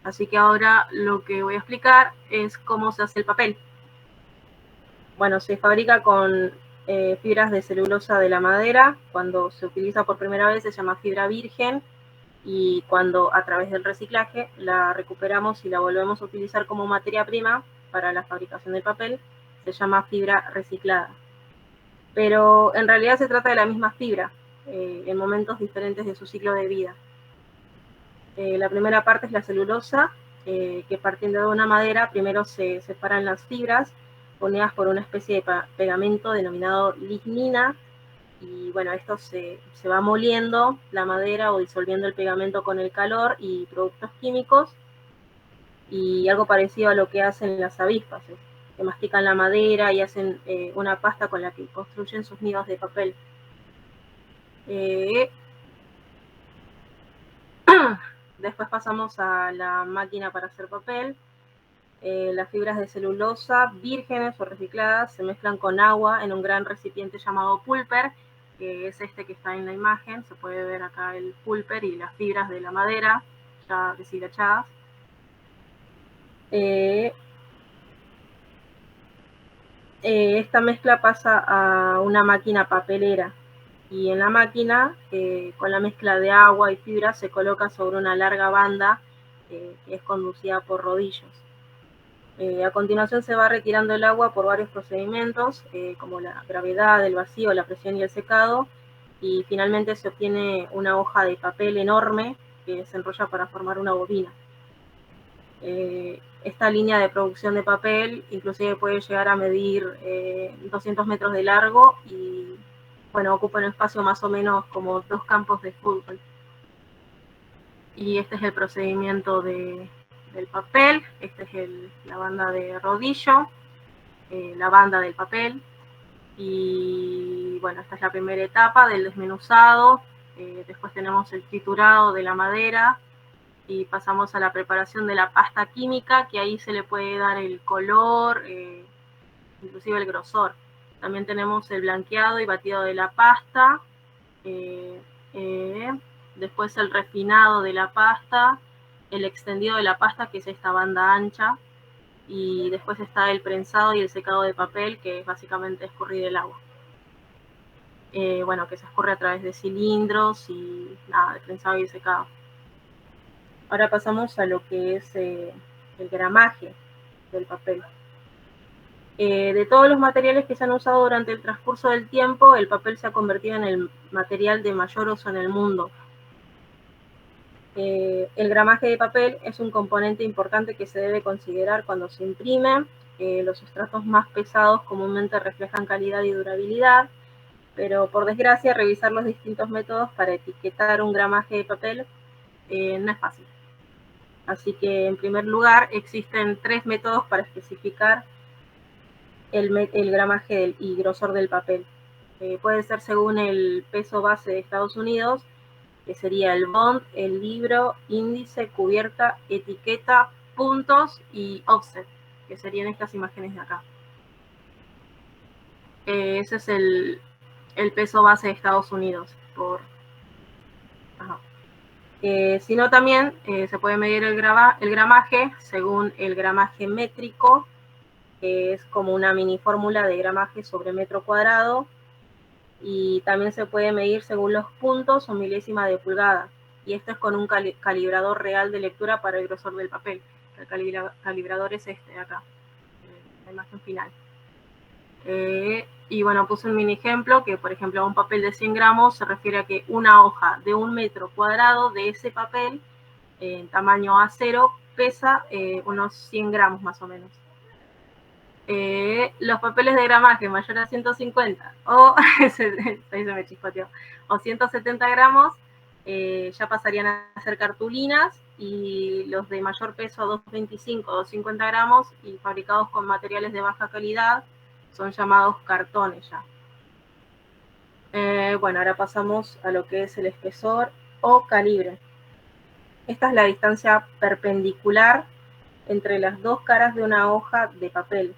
Así que ahora lo que voy a explicar es cómo se hace el papel. Bueno, se fabrica con fibras de celulosa de la madera. Cuando se utiliza por primera vez se llama fibra virgen, y cuando a través del reciclaje la recuperamos y la volvemos a utilizar como materia prima para la fabricación del papel, se llama fibra reciclada. Pero en realidad se trata de la misma fibra, en momentos diferentes de su ciclo de vida. La primera parte es la celulosa, que partiendo de una madera, primero se separan las fibras, unidas por una especie de pegamento denominado lignina, y bueno, esto se va moliendo la madera o disolviendo el pegamento con el calor y productos químicos, y algo parecido a lo que hacen las avispas, que mastican la madera y hacen una pasta con la que construyen sus nidos de papel. Después pasamos a la máquina para hacer papel. Las fibras de celulosa vírgenes o recicladas se mezclan con agua en un gran recipiente llamado pulper, que es este que está en la imagen. Se puede ver acá el pulper y las fibras de la madera ya deshilachadas. Esta mezcla pasa a una máquina papelera, y en la máquina, con la mezcla de agua y fibra, se coloca sobre una larga banda que es conducida por rodillos. A continuación se va retirando el agua por varios procedimientos, como la gravedad, el vacío, la presión y el secado, y finalmente se obtiene una hoja de papel enorme que se enrolla para formar una bobina. Esta línea de producción de papel inclusive puede llegar a medir 200 metros de largo y, bueno, ocupa un espacio más o menos como 2 campos de fútbol. Y este es el procedimiento del papel. Esta es la banda de rodillo, la banda del papel. Y bueno, esta es la primera etapa del desmenuzado. Después tenemos el triturado de la madera y pasamos a la preparación de la pasta química, que ahí se le puede dar el color, inclusive el grosor. También tenemos el blanqueado y batido de la pasta, después el refinado de la pasta, el extendido de la pasta, que es esta banda ancha, y después está el prensado y el secado de papel, que es básicamente escurrir el agua. Bueno, que se escurre a través de cilindros y nada, el prensado y el secado. Ahora pasamos a lo que es el gramaje del papel. De todos los materiales que se han usado durante el transcurso del tiempo, el papel se ha convertido en el material de mayor uso en el mundo. El gramaje de papel es un componente importante que se debe considerar cuando se imprime. Los sustratos más pesados comúnmente reflejan calidad y durabilidad, pero por desgracia revisar los distintos métodos para etiquetar un gramaje de papel no es fácil. Así que, en primer lugar, existen 3 métodos para especificar el gramaje y grosor del papel. Puede ser según el peso base de Estados Unidos, que sería el bond, el libro, índice, cubierta, etiqueta, puntos y offset, que serían estas imágenes de acá. Ese es el peso base de Estados Unidos. Sino también se puede medir el gramaje según el gramaje métrico, que es como una mini fórmula de gramaje sobre metro cuadrado, y también se puede medir según los puntos o milésima de pulgada, y esto es con un calibrador real de lectura para el grosor del papel. El calibrador es este de acá, la imagen final. Y bueno, puse un mini ejemplo que, por ejemplo, a un papel de 100 gramos se refiere a que una hoja de 1 metro cuadrado de ese papel, en tamaño A0, pesa unos 100 gramos más o menos. Los papeles de gramaje mayor a 150 o, se me chispoteó, o 170 gramos ya pasarían a ser cartulinas, y los de mayor peso, 225 o 250 gramos y fabricados con materiales de baja calidad, son llamados cartones ya. Bueno, ahora pasamos a lo que es el espesor o calibre. Esta es la distancia perpendicular entre las dos caras de una hoja de papel.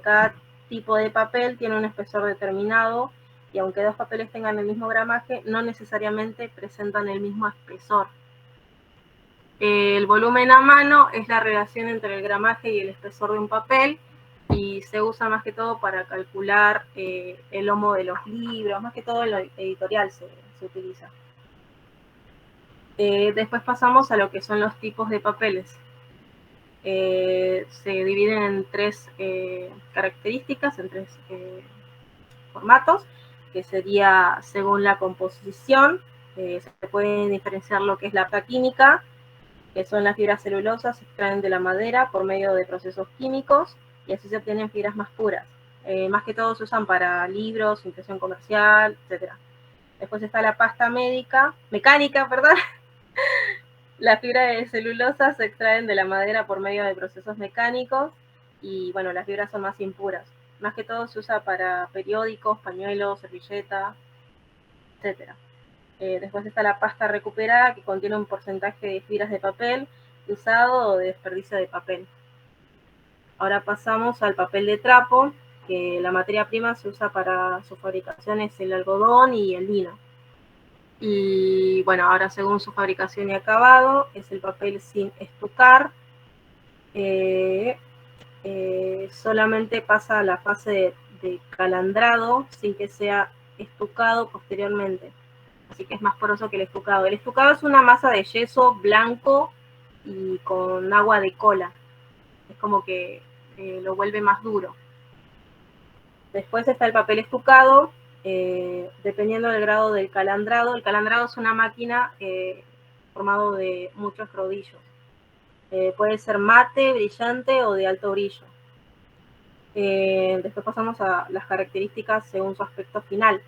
Cada tipo de papel tiene un espesor determinado y aunque dos papeles tengan el mismo gramaje, no necesariamente presentan el mismo espesor. El volumen a mano es la relación entre el gramaje y el espesor de un papel y se usa más que todo para calcular el lomo de los libros, más que todo en lo editorial se utiliza. Después pasamos a lo que son los tipos de papeles. Se dividen en tres características, en tres formatos, que sería según la composición. Se pueden diferenciar lo que es la placa química, que son las fibras celulosas, se extraen de la madera por medio de procesos químicos y así se obtienen fibras más puras. Más que todo se usan para libros, impresión comercial, etc. Después está la pasta mecánica, perdón. Las fibras de celulosa se extraen de la madera por medio de procesos mecánicos y bueno, las fibras son más impuras. Más que todo se usa para periódicos, pañuelos, servilletas, etc. Después está la pasta recuperada, que contiene un porcentaje de fibras de papel usado o de desperdicio de papel. Ahora pasamos al papel de trapo, que la materia prima se usa para su fabricación es el algodón y el lino. Y bueno, ahora según su fabricación y acabado, es el papel sin estucar. Solamente pasa a la fase de calandrado sin que sea estucado posteriormente. Así que es más poroso que el estucado. El estucado es una masa de yeso blanco y con agua de cola. Es como que lo vuelve más duro. Después está el papel estucado, dependiendo del grado del calandrado. El calandrado es una máquina formado de muchos rodillos. Puede ser mate, brillante o de alto brillo. Después pasamos a las características según su aspecto final,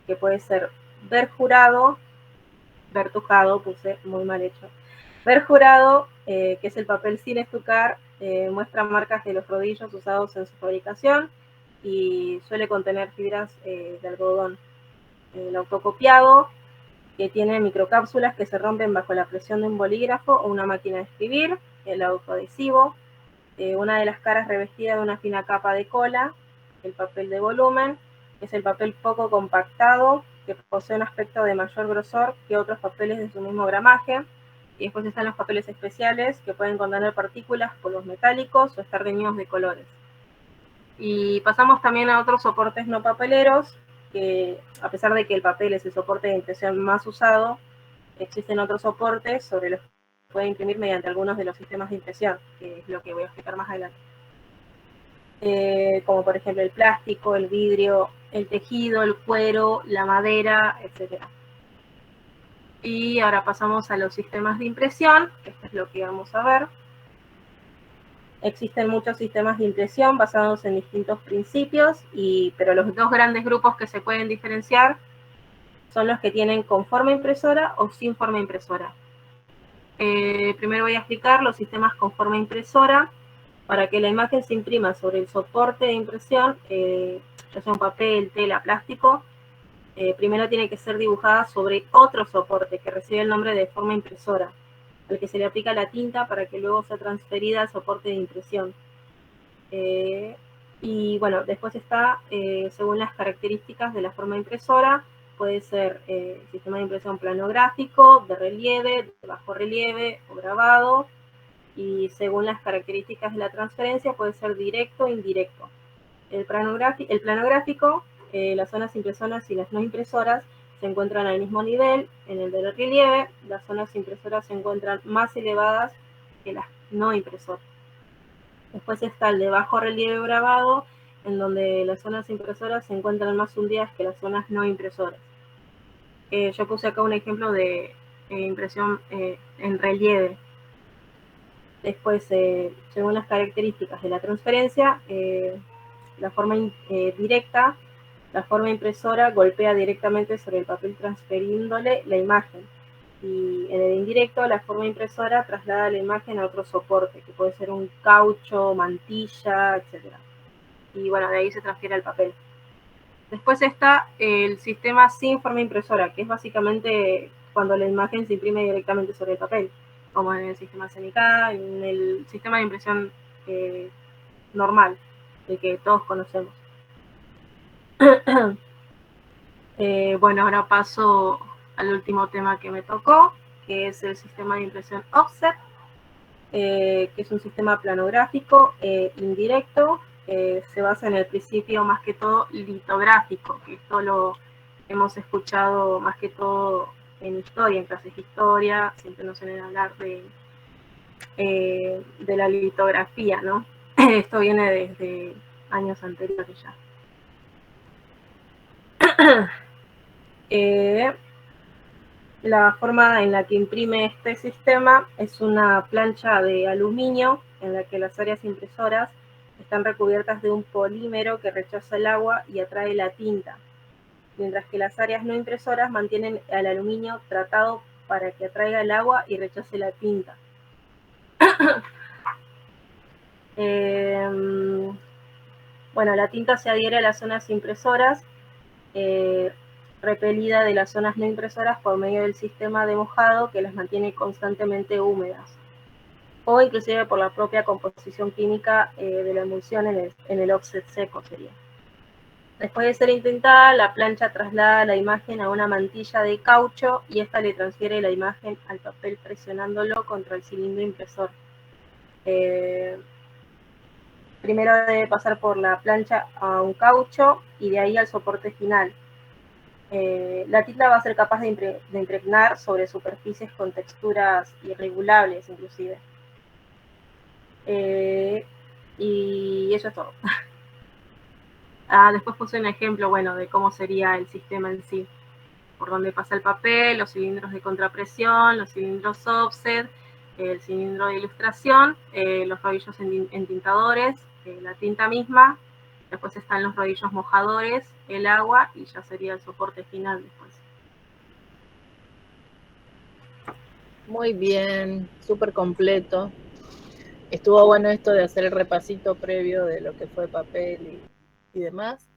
que puede ser vertujado, puse muy mal hecho. Verjurado, que es el papel sin estucar, muestra marcas de los rodillos usados en su fabricación y suele contener fibras de algodón. El autocopiado, que tiene microcápsulas que se rompen bajo la presión de un bolígrafo o una máquina de escribir. El autoadhesivo, una de las caras revestida de una fina capa de cola. El papel de volumen, que es el papel poco compactado, que posee un aspecto de mayor grosor que otros papeles de su mismo gramaje. Y después están los papeles especiales, que pueden contener partículas, polvos metálicos o estar teñidos de colores. Y pasamos también a otros soportes no papeleros, que a pesar de que el papel es el soporte de impresión más usado, existen otros soportes sobre los que se puede imprimir mediante algunos de los sistemas de impresión, que es lo que voy a explicar más adelante. Como por ejemplo el plástico, el vidrio, el tejido, el cuero, la madera, etc. Y ahora pasamos a los sistemas de impresión, que esto es lo que vamos a ver. Existen muchos sistemas de impresión basados en distintos principios, pero los dos grandes grupos que se pueden diferenciar son los que tienen con forma impresora o sin forma impresora. Primero voy a explicar los sistemas con forma impresora. Para que la imagen se imprima sobre el soporte de impresión, ya sea un papel, tela, plástico, primero tiene que ser dibujada sobre otro soporte que recibe el nombre de forma impresora, al que se le aplica la tinta para que luego sea transferida al soporte de impresión. Y bueno, después está, según las características de la forma impresora, puede ser sistema de impresión planográfico, de relieve, de bajo relieve o grabado, y según las características de la transferencia puede ser directo o indirecto. El planográfico, las zonas impresoras y las no impresoras se encuentran al mismo nivel. En el de relieve, las zonas impresoras se encuentran más elevadas que las no impresoras. Después está el de bajo relieve grabado, en donde las zonas impresoras se encuentran más hundidas que las zonas no impresoras. Yo puse acá un ejemplo de impresión en relieve. Después, según las características de la transferencia, la forma directa, la forma impresora golpea directamente sobre el papel transfiriéndole la imagen. Y en el indirecto, la forma impresora traslada la imagen a otro soporte, que puede ser un caucho, mantilla, etc. Y bueno, de ahí se transfiere al papel. Después está el sistema sin forma impresora, que es básicamente cuando la imagen se imprime directamente sobre el papel, como en el sistema CNK, en el sistema de impresión normal, el que todos conocemos. Bueno, ahora paso al último tema que me tocó, que es el sistema de impresión offset, que es un sistema planográfico indirecto. Se basa en el principio más que todo litográfico, que esto lo hemos escuchado más que todo en historia, en clases de historia, siempre nos suelen hablar de la litografía, ¿no? Esto viene desde años anteriores ya. La forma en la que imprime este sistema es una plancha de aluminio en la que las áreas impresoras están recubiertas de un polímero que rechaza el agua y atrae la tinta, mientras que las áreas no impresoras mantienen el aluminio tratado para que atraiga el agua y rechace la tinta. Bueno, la tinta se adhiere a las zonas impresoras, repelida de las zonas no impresoras por medio del sistema de mojado que las mantiene constantemente húmedas, o inclusive por la propia composición química de la emulsión en el offset seco sería. Después de ser intentada, la plancha traslada la imagen a una mantilla de caucho y esta le transfiere la imagen al papel presionándolo contra el cilindro impresor. Primero debe pasar por la plancha a un caucho y de ahí al soporte final. La tinta va a ser capaz de impregnar sobre superficies con texturas irregulables, inclusive. Y eso es todo. Después puse un ejemplo, bueno, de cómo sería el sistema en sí. Por donde pasa el papel, los cilindros de contrapresión, los cilindros offset, el cilindro de ilustración, los rodillos entintadores, la tinta misma. Después están los rodillos mojadores, el agua y ya sería el soporte final después. Muy bien, súper completo. Estuvo bueno esto de hacer el repasito previo de lo que fue papel y demás.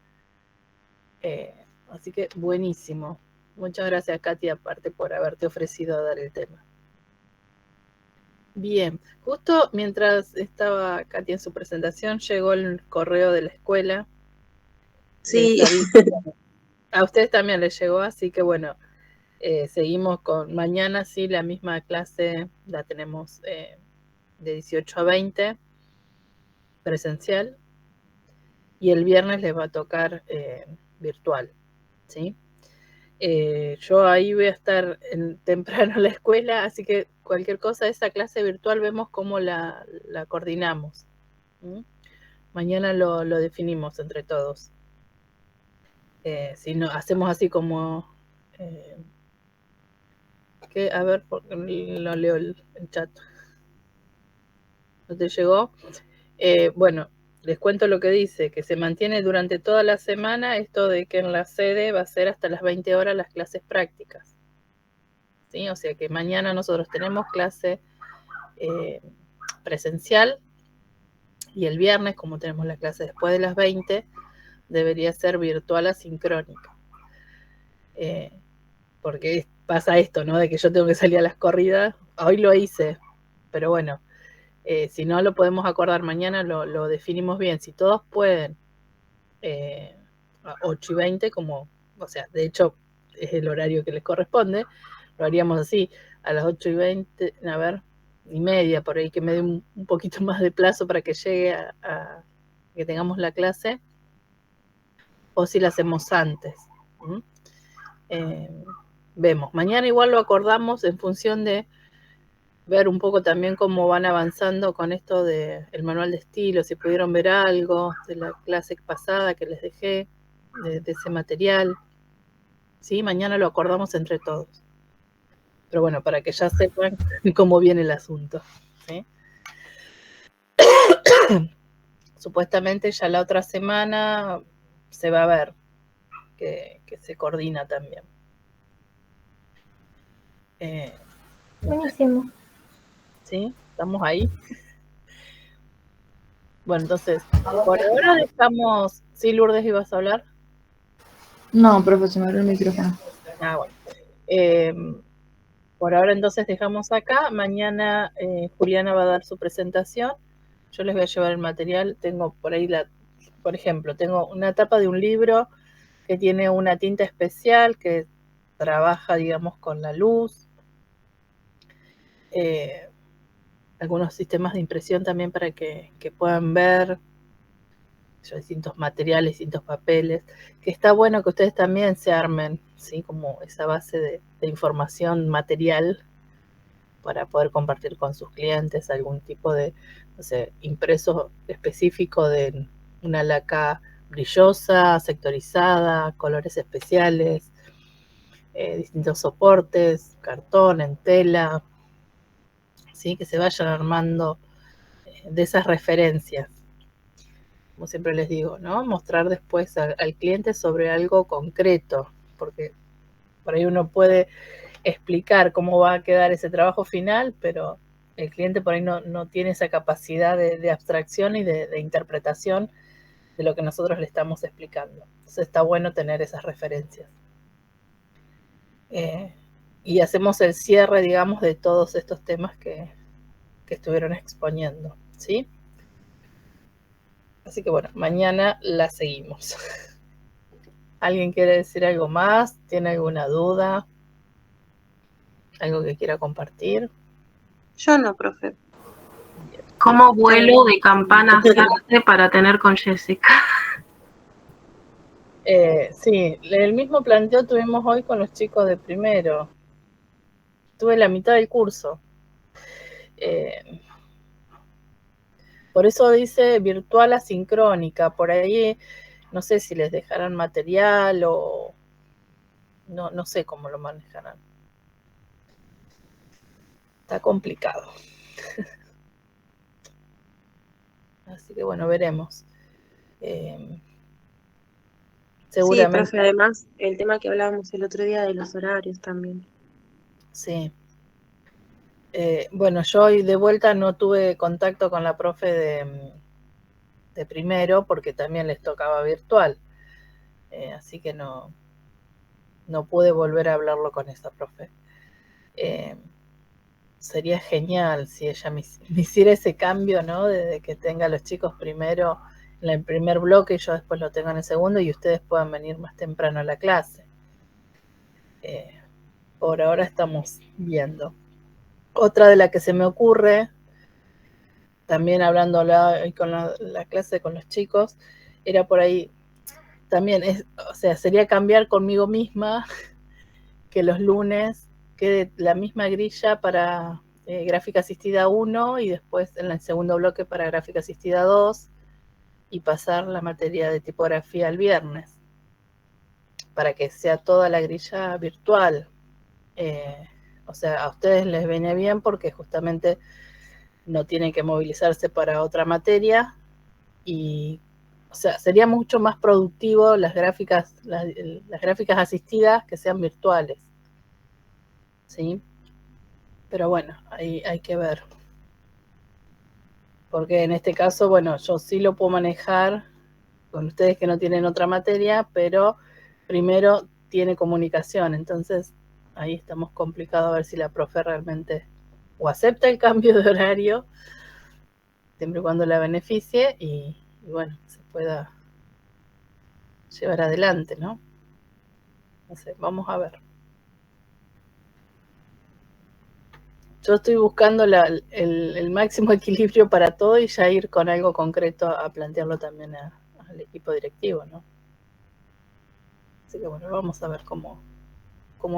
Así que buenísimo. Muchas gracias, Katy, aparte por haberte ofrecido a dar el tema. Bien, justo mientras estaba Katy en su presentación, llegó el correo de la escuela. Sí. A ustedes también les llegó, así que bueno, seguimos con mañana, sí, la misma clase la tenemos de 18 a 20, presencial, y el viernes les va a tocar virtual, ¿sí? Yo ahí voy a estar temprano en la escuela, así que cualquier cosa de esa clase virtual vemos cómo la coordinamos. Mañana lo definimos entre todos. Si no, hacemos así como... a ver, lo leo el chat. ¿No te llegó? Bueno, les cuento lo que dice, que se mantiene durante toda la semana esto de que en la sede va a ser hasta las 20 horas las clases prácticas. ¿Sí? O sea que mañana nosotros tenemos clase presencial y el viernes, como tenemos la clase después de las 20, debería ser virtual asincrónica. Porque pasa esto, ¿no? De que yo tengo que salir a las corridas. Hoy lo hice, pero bueno, si no lo podemos acordar mañana, lo definimos bien. Si todos pueden, a 8 y 20, como, o sea, de hecho es el horario que les corresponde, lo haríamos así, a las 8 y 20, a ver, y media, por ahí que me dé un poquito más de plazo para que llegue a que tengamos la clase, o si la hacemos antes. Vemos, mañana igual lo acordamos en función de ver un poco también cómo van avanzando con esto del manual de estilo, si pudieron ver algo de la clase pasada que les dejé, de ese material. ¿Sí? Mañana lo acordamos entre todos. Pero bueno, para que ya sepan cómo viene el asunto. ¿Sí? Supuestamente ya la otra semana se va a ver que se coordina también. Buenísimo. ¿Sí? ¿Estamos ahí? Bueno, entonces, por ahora dejamos... ¿Sí, Lourdes, ibas a hablar? No, profe, se me abrió el micrófono. Ah, bueno. Por ahora entonces dejamos acá. Mañana Juliana va a dar su presentación. Yo les voy a llevar el material. Tengo por ahí por ejemplo, tengo una tapa de un libro que tiene una tinta especial que trabaja, digamos, con la luz. Algunos sistemas de impresión también para que puedan ver distintos materiales, distintos papeles, que está bueno que ustedes también se armen, ¿sí? Como esa base de información material para poder compartir con sus clientes algún tipo de, no sé, impreso específico de una laca brillosa, sectorizada, colores especiales, distintos soportes, cartón, en tela, ¿sí? Que se vayan armando de esas referencias. Como siempre les digo, ¿no? Mostrar después al cliente sobre algo concreto, porque por ahí uno puede explicar cómo va a quedar ese trabajo final, pero el cliente por ahí no tiene esa capacidad de abstracción y de interpretación de lo que nosotros le estamos explicando. Entonces está bueno tener esas referencias. Y hacemos el cierre, digamos, de todos estos temas que estuvieron exponiendo, ¿sí? Así que bueno, mañana la seguimos. ¿Alguien quiere decir algo más? ¿Tiene alguna duda? ¿Algo que quiera compartir? Yo no, profe. ¿Cómo vuelo de campana hacerse para tener con Jessica? Sí, el mismo planteo tuvimos hoy con los chicos de primero. Tuve la mitad del curso. Por eso dice virtual asincrónica. Por ahí no sé si les dejarán material o no sé cómo lo manejarán. Está complicado. Así que bueno, veremos. Seguramente. Sí, profe, además el tema que hablábamos el otro día de los horarios también. Sí. Bueno, yo hoy de vuelta no tuve contacto con la profe de primero porque también les tocaba virtual. Así que no pude volver a hablarlo con esa profe. Sería genial si ella me hiciera ese cambio, ¿no? De que tenga a los chicos primero en el primer bloque y yo después lo tenga en el segundo y ustedes puedan venir más temprano a la clase. Por ahora estamos viendo. Otra de la que se me ocurre, también hablando con la clase con los chicos, era por ahí, también o sea, sería cambiar conmigo misma que los lunes quede la misma grilla para gráfica asistida 1 y después en el segundo bloque para gráfica asistida 2 y pasar la materia de tipografía el viernes para que sea toda la grilla virtual. O sea, a ustedes les viene bien porque justamente no tienen que movilizarse para otra materia y, o sea, sería mucho más productivo las gráficas asistidas que sean virtuales, ¿sí? Pero bueno, ahí hay que ver. Porque en este caso, bueno, yo sí lo puedo manejar con ustedes que no tienen otra materia, pero primero tiene comunicación, entonces ahí estamos complicados a ver si la profe realmente o acepta el cambio de horario, siempre y cuando la beneficie y bueno, se pueda llevar adelante, ¿no? No sé, vamos a ver. Yo estoy buscando el máximo equilibrio para todo y ya ir con algo concreto a plantearlo también al equipo directivo, ¿no? Así que bueno, vamos a ver cómo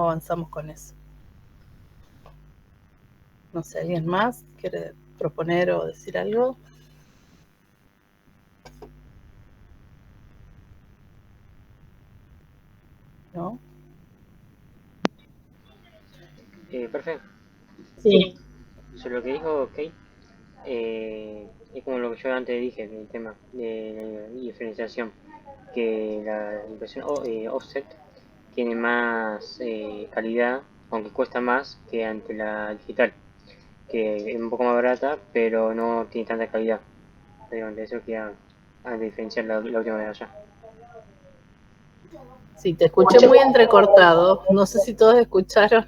avanzamos con eso. No sé, ¿alguien más quiere proponer o decir algo? ¿No? Perfecto. Sí. Sobre lo que dijo Kate, es como lo que yo antes dije del tema de la diferenciación, que la impresión offset tiene más calidad, aunque cuesta más que ante la digital, que es un poco más barata, pero no tiene tanta calidad. De eso queda a diferenciar la última de allá. Sí, te escuché muy entrecortado. No sé si todos escucharon.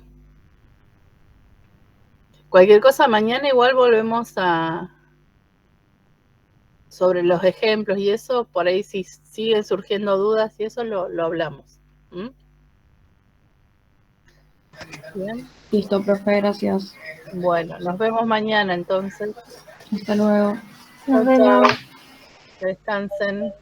Cualquier cosa, mañana igual volvemos a... sobre los ejemplos y eso, por ahí si siguen surgiendo dudas y eso lo hablamos. ¿Mm? Bien. Listo, profe, gracias. Bueno, nos vemos mañana entonces. Hasta luego. Nos Chao, chao. vemos. Que descansen.